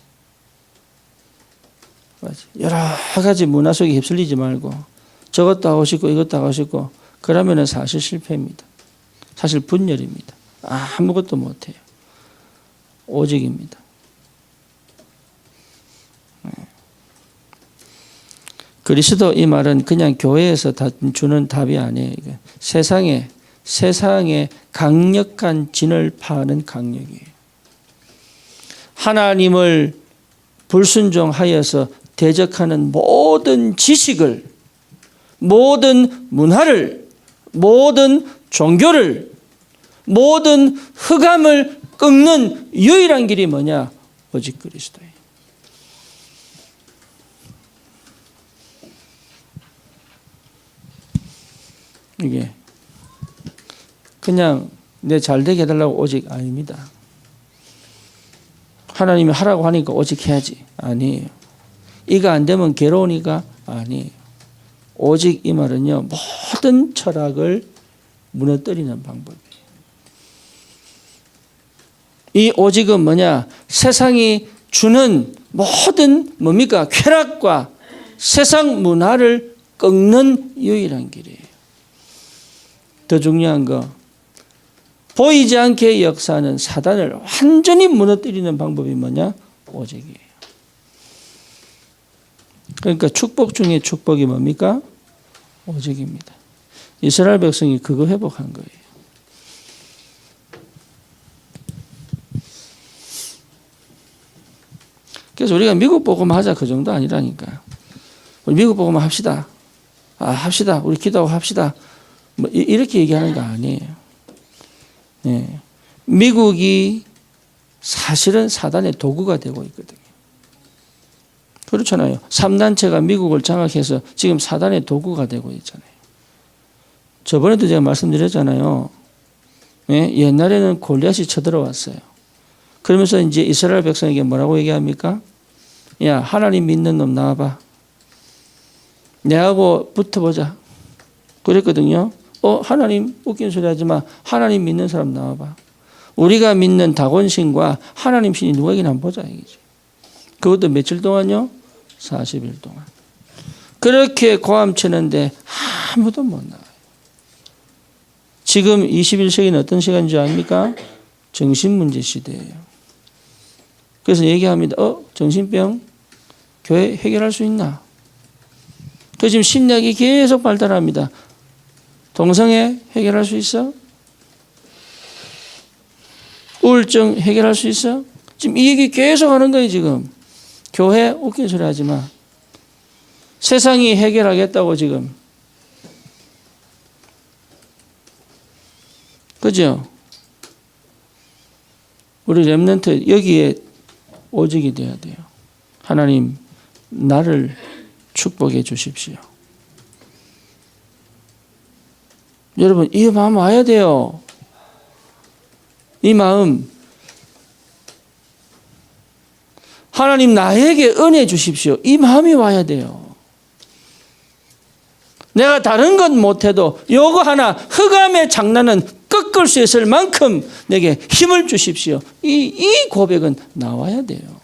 여러 가지 문화 속에 휩쓸리지 말고 저것도 하고 싶고 이것도 하고 싶고 그러면 사실 실패입니다. 사실 분열입니다. 아무것도 못해요. 오직입니다. 그리스도 이 말은 그냥 교회에서 주는 답이 아니에요. 세상에 강력한 진을 파는 강력이에요. 하나님을 불순종하여서 대적하는 모든 지식을, 모든 문화를, 모든 종교를, 모든 흑암을 꺾는 유일한 길이 뭐냐? 오직 그리스도예요. 이게 그냥 내 잘되게 해달라고 오직 아닙니다. 하나님이 하라고 하니까 오직 해야지. 아니에요. 이거 안 되면 괴로우니까 아니에요. 오직 이 말은요, 모든 철학을 무너뜨리는 방법이에요. 이 오직은 뭐냐? 세상이 주는 모든 뭡니까? 쾌락과 세상 문화를 꺾는 유일한 길이에요. 더 중요한 거, 보이지 않게 역사하는 사단을 완전히 무너뜨리는 방법이 뭐냐? 오직이에요. 그러니까 축복 중에 축복이 뭡니까? 오직입니다. 이스라엘 백성이 그거 회복한 거예요. 그래서 우리가 미국 복음만 하자 그 정도 아니라니까. 우리 미국 복음만 합시다. 합시다. 우리 기도하고 합시다. 뭐 이렇게 얘기하는 거 아니에요. 네. 미국이 사실은 사단의 도구가 되고 있거든요. 그렇잖아요. 3단체가 미국을 장악해서 지금 사단의 도구가 되고 있잖아요. 저번에도 제가 말씀드렸잖아요. 네? 옛날에는 골리앗이 쳐들어왔어요. 그러면서 이제 이스라엘 백성에게 뭐라고 얘기합니까? 야, 하나님 믿는 놈 나와봐. 내하고 붙어보자. 그랬거든요. 하나님 웃긴 소리 하지 마. 하나님 믿는 사람 나와봐. 우리가 믿는 다곤신과 하나님 신이 누가 이기나 한번 보자. 이거지. 그것도 며칠 동안요? 40일 동안. 그렇게 고함 치는데 아무도 못 나와요. 지금 21세기는 어떤 시간인 줄 압니까? 정신문제 시대예요. 그래서 얘기합니다. 정신병 교회 해결할 수 있나? 그 지금 심리학이 계속 발달합니다. 동성애 해결할 수 있어? 우울증 해결할 수 있어? 지금 이 얘기 계속 하는 거예요, 지금. 교회 웃긴 소리 하지 마. 세상이 해결하겠다고 지금. 그죠? 우리 렘넌트 여기에 오직이 돼야 돼요. 하나님, 나를 축복해 주십시오. 여러분, 이 마음 와야 돼요. 이 마음. 하나님, 나에게 은혜 주십시오. 이 마음이 와야 돼요. 내가 다른 건 못해도 요거 하나 흑암의 장난은 꺾을 수 있을 만큼 내게 힘을 주십시오. 이 고백은 나와야 돼요.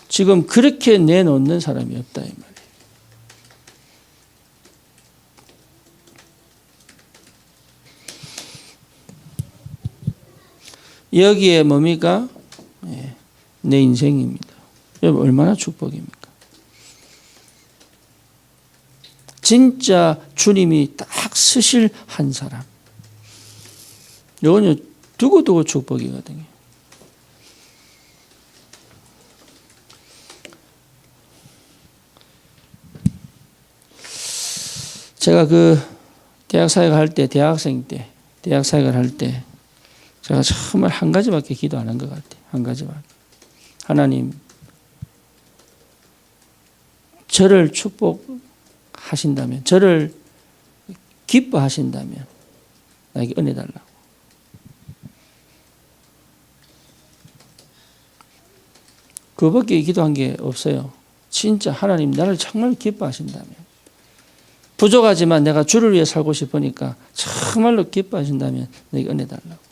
지금 그렇게 내놓는 사람이 없다 이 말이에요. 여기에 뭡니까? 내 인생입니다. 여러분 얼마나 축복입니까? 진짜 주님이 딱 쓰실 한 사람. 이거는 두고두고 축복이거든요. 제가 그 대학 사역을 할 때, 대학생 때, 대학 사역을 할 때 제가 정말 한 가지밖에 기도 안 한 것 같아요. 한 가지밖에. 하나님, 저를 축복하신다면, 저를 기뻐하신다면 나에게 은혜 달라고. 그거밖에 기도한 게 없어요. 진짜 하나님 나를 정말 기뻐하신다면, 부족하지만 내가 주를 위해 살고 싶으니까 정말로 기뻐하신다면 내게 은혜 달라고.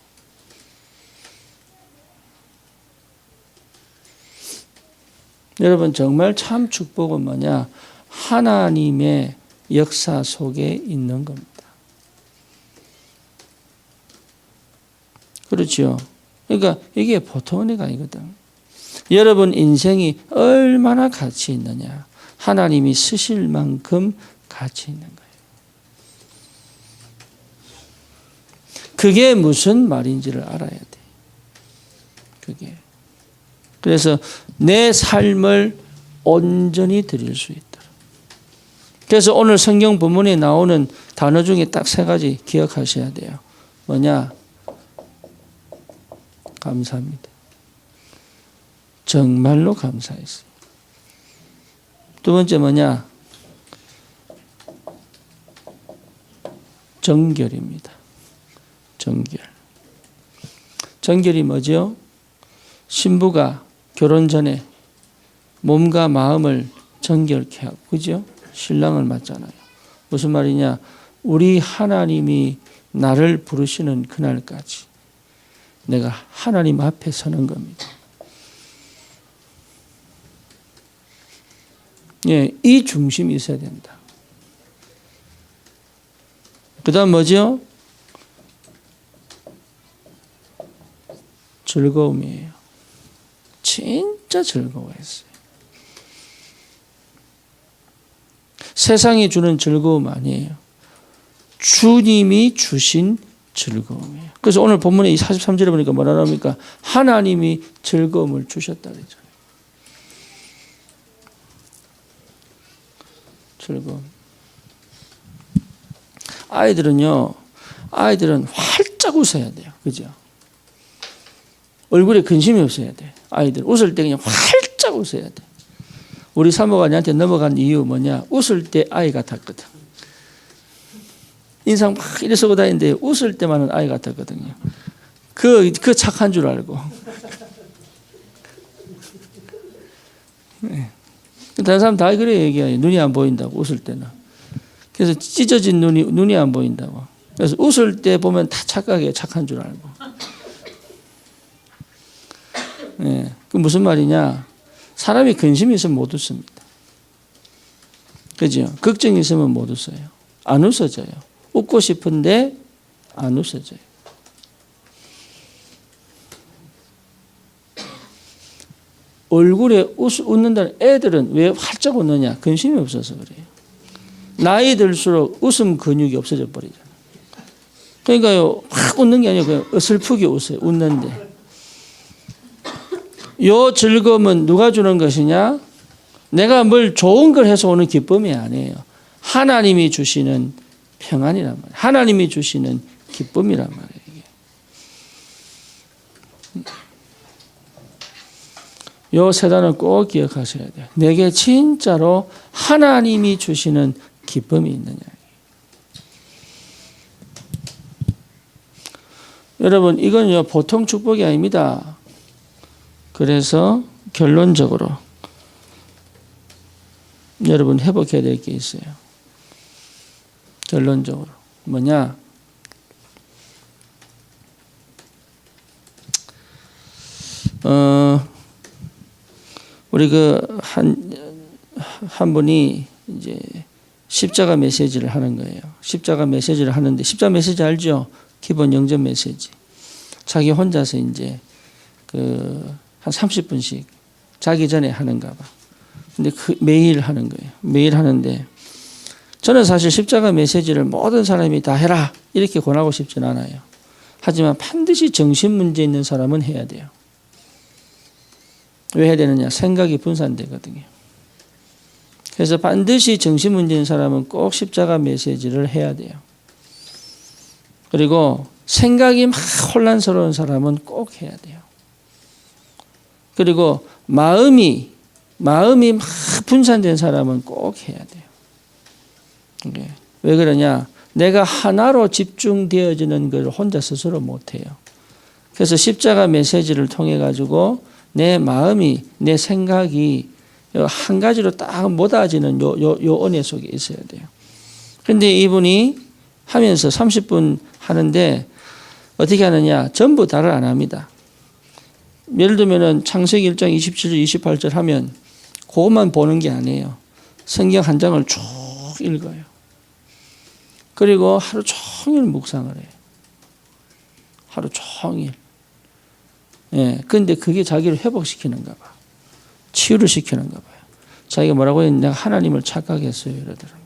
여러분 정말 참 축복은 뭐냐? 하나님의 역사 속에 있는 겁니다. 그렇죠. 그러니까 이게 보통 은혜가 아니거든. 여러분 인생이 얼마나 가치 있느냐? 하나님이 쓰실 만큼 가치 있는 거예요. 그게 무슨 말인지를 알아야 돼. 그게. 그래서 내 삶을 온전히 드릴 수 있다. 그래서 오늘 성경 본문에 나오는 단어 중에 딱 세 가지 기억하셔야 돼요. 뭐냐? 감사합니다. 정말로 감사했어요. 두 번째 뭐냐? 정결입니다. 정결. 정결이 뭐죠? 신부가 결혼 전에 몸과 마음을 정결케 하고, 그죠? 신랑을 맞잖아요. 무슨 말이냐? 우리 하나님이 나를 부르시는 그날까지 내가 하나님 앞에 서는 겁니다. 예, 이 중심이 있어야 된다. 그 다음 뭐죠? 즐거움이에요. 진짜 즐거워했어요. 세상이 주는 즐거움 아니에요. 주님이 주신 즐거움이에요. 그래서 오늘 본문에 이 43절에 보니까 뭐라 나옵니까? 하나님이 즐거움을 주셨다 그러잖아요. 즐거움. 아이들은 활짝 웃어야 돼요. 그죠? 얼굴에 근심이 없어야 돼. 아이들 웃을 때 그냥 활짝 웃어야 돼. 우리 사모가 나한테 넘어간 이유 뭐냐? 웃을 때 아이 같았거든. 인상 막 이래 쓰고 다니는데 웃을 때만은 아이 같았거든요. 그 착한 줄 알고. 네. 다른 사람 다 그래 얘기해요. 눈이 안 보인다고 웃을 때는. 그래서 찢어진 눈이 안 보인다고. 그래서 웃을 때 보면 다 착하게 착한 줄 알고. 네. 그 무슨 말이냐? 사람이 근심이 있으면 못 웃습니다. 그죠? 걱정이 있으면 못 웃어요. 안 웃어져요. 웃고 싶은데 안 웃어져요. 얼굴에 웃는다는 애들은 왜 활짝 웃느냐? 근심이 없어서 그래요. 나이 들수록 웃음 근육이 없어져 버리잖아요. 그러니까요, 막 웃는 게 아니고 그냥 어슬프게 웃어요. 웃는데. 요 즐거움은 누가 주는 것이냐? 내가 뭘 좋은 걸 해서 오는 기쁨이 아니에요. 하나님이 주시는 평안이란 말이에요. 하나님이 주시는 기쁨이란 말이에요. 요 세 단어 꼭 기억하셔야 돼요. 내게 진짜로 하나님이 주시는 기쁨이 있느냐. 여러분, 이건요, 보통 축복이 아닙니다. 그래서 결론적으로 여러분 회복해야 될 게 있어요. 결론적으로 뭐냐? 우리 한 분이 이제 십자가 메시지를 하는 거예요. 십자가 메시지를 하는데, 십자가 메시지 알죠? 기본 영접 메시지. 자기 혼자서 이제 한 30분씩 자기 전에 하는가 봐. 근데 매일 하는 거예요. 매일 하는데, 저는 사실 십자가 메시지를 모든 사람이 다 해라 이렇게 권하고 싶진 않아요. 하지만 반드시 정신 문제 있는 사람은 해야 돼요. 왜 해야 되느냐? 생각이 분산되거든요. 그래서 반드시 정신 문제 있는 사람은 꼭 십자가 메시지를 해야 돼요. 그리고 생각이 막 혼란스러운 사람은 꼭 해야 돼요. 그리고 마음이 막 분산된 사람은 꼭 해야 돼요. 왜 그러냐? 내가 하나로 집중되어지는 걸 혼자 스스로 못해요. 그래서 십자가 메시지를 통해 가지고 내 마음이, 내 생각이 한 가지로 딱 모아지는 요 은혜 속에 있어야 돼요. 그런데 이분이 하면서 30분 하는데 어떻게 하느냐? 전부 다를 안 합니다. 예를 들면 창세기 1장 27절, 28절 하면 그것만 보는 게 아니에요. 성경 한 장을 쭉 읽어요. 그리고 하루 종일 묵상을 해요. 하루 종일. 예. 근데 그게 자기를 회복시키는가 봐. 치유를 시키는가 봐요. 자기가 뭐라고 했냐? 내가 하나님을 착각했어요. 이러더라고요.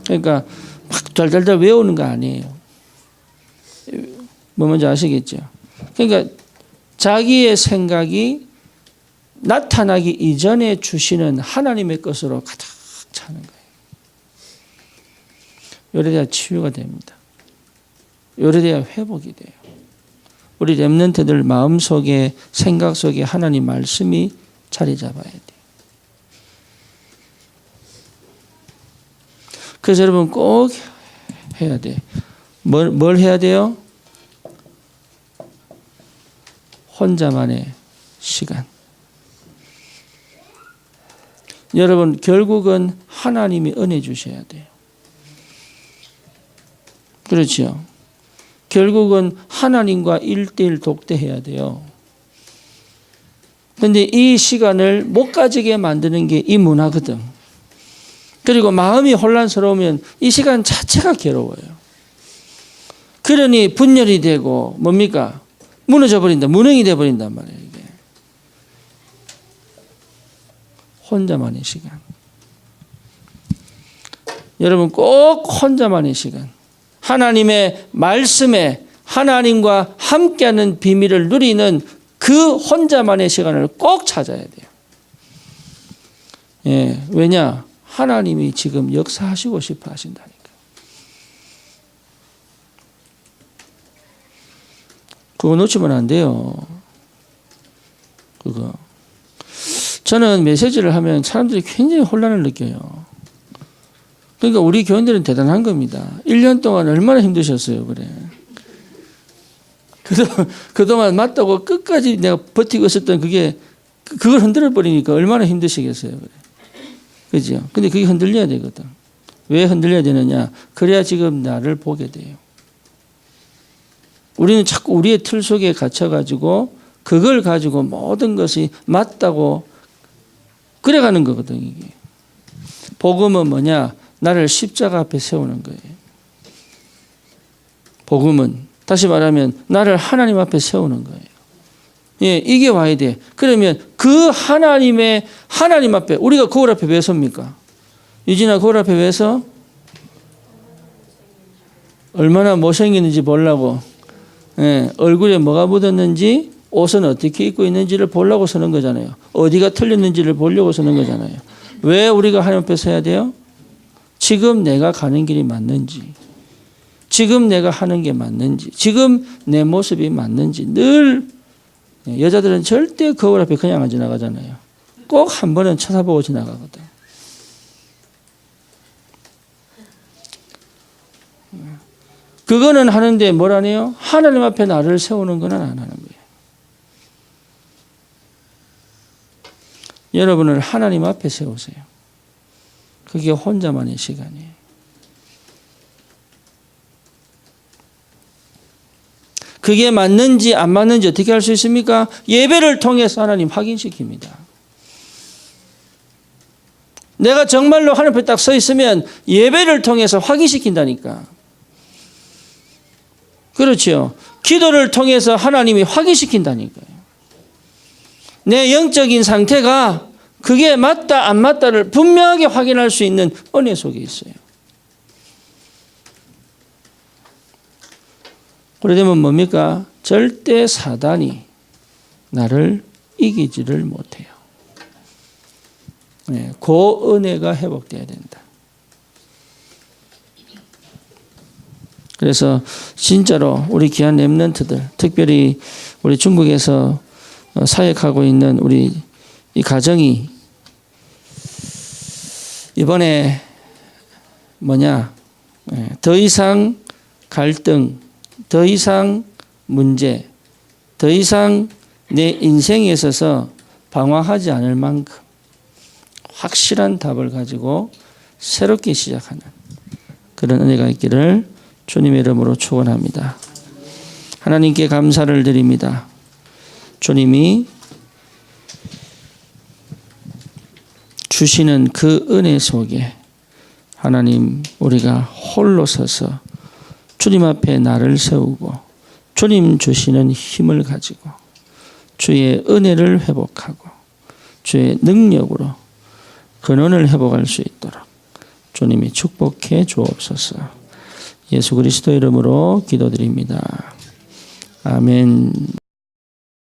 그러니까 막 달달달 외우는 거 아니에요. 뭐 뭔지 아시겠죠? 그러니까 자기의 생각이 나타나기 이전에 주시는 하나님의 것으로 가득 차는 거예요. 요래돼야 치유가 됩니다. 요래돼야 회복이 돼요. 우리 렘넌트들 마음속에, 생각 속에 하나님 말씀이 자리 잡아야 돼요. 그래서 여러분 꼭 해야 돼요. 뭘 해야 돼요? 혼자만의 시간. 여러분 결국은 하나님이 은혜 주셔야 돼요. 그렇죠? 결국은 하나님과 1:1 독대해야 돼요. 그런데 이 시간을 못 가지게 만드는 게 이 문화거든. 그리고 마음이 혼란스러우면 이 시간 자체가 괴로워요. 그러니 분열이 되고 뭡니까? 무너져 버린다. 무능이 돼 버린단 말이에요. 이게. 혼자만의 시간. 여러분 꼭 혼자만의 시간. 하나님의 말씀에 하나님과 함께하는 비밀을 누리는 그 혼자만의 시간을 꼭 찾아야 돼요. 예, 왜냐? 하나님이 지금 역사하시고 싶어 하신다니까. 그거 놓치면 안 돼요. 그거. 저는 메시지를 하면 사람들이 굉장히 혼란을 느껴요. 그러니까 우리 교인들은 대단한 겁니다. 1년 동안 얼마나 힘드셨어요, 그래. 그동안 맞다고 끝까지 내가 버티고 있었던 그걸 흔들어 버리니까 얼마나 힘드시겠어요, 그래. 그죠? 근데 그게 흔들려야 되거든. 왜 흔들려야 되느냐? 그래야 지금 나를 보게 돼요. 우리는 자꾸 우리의 틀 속에 갇혀가지고 그걸 가지고 모든 것이 맞다고 그래가는 거거든, 이게. 복음은 뭐냐? 나를 십자가 앞에 세우는 거예요. 복음은 다시 말하면 나를 하나님 앞에 세우는 거예요. 예, 이게 와야 돼. 그러면 그 하나님 앞에 우리가 거울 앞에 왜 섭니까? 유진아 거울 앞에 왜 서? 얼마나 못생겼는지 보려고, 얼굴에 뭐가 묻었는지, 옷은 어떻게 입고 있는지를 보려고 서는 거잖아요. 어디가 틀렸는지를 보려고 서는 거잖아요. 왜 우리가 하나님 앞에 서야 돼요? 지금 내가 가는 길이 맞는지, 지금 내가 하는 게 맞는지, 지금 내 모습이 맞는지. 늘 여자들은 절대 거울 앞에 그냥 안 지나가잖아요. 꼭 한 번은 쳐다보고 지나가거든. 그거는 하는데 뭘 안 해요? 하나님 앞에 나를 세우는 건 안 하는 거예요. 여러분을 하나님 앞에 세우세요. 그게 혼자만의 시간이에요. 그게 맞는지 안 맞는지 어떻게 할 수 있습니까? 예배를 통해서 하나님 확인시킵니다. 내가 정말로 하나님 앞에 딱 서 있으면 예배를 통해서 확인시킨다니까. 그렇죠. 기도를 통해서 하나님이 확인시킨다니까요. 내 영적인 상태가 그게 맞다 안 맞다를 분명하게 확인할 수 있는 은혜 속에 있어요. 그러려면 뭡니까? 절대 사단이 나를 이기지를 못해요. 그 은혜가 회복돼야 된다. 그래서 진짜로 우리 귀한 렘넌트들, 특별히 우리 중국에서 사역하고 있는 우리 이 가정이 이번에 더 이상 갈등, 더 이상 문제, 더 이상 내 인생에 있어서 방황하지 않을 만큼 확실한 답을 가지고 새롭게 시작하는 그런 은혜가 있기를 주님의 이름으로 축원합니다. 하나님께 감사를 드립니다. 주님이 주시는 그 은혜 속에 하나님 우리가 홀로 서서 주님 앞에 나를 세우고 주님 주시는 힘을 가지고 주의 은혜를 회복하고 주의 능력으로 근원을 회복할 수 있도록 주님이 축복해 주옵소서. 예수 그리스도 이름으로 기도드립니다. 아멘.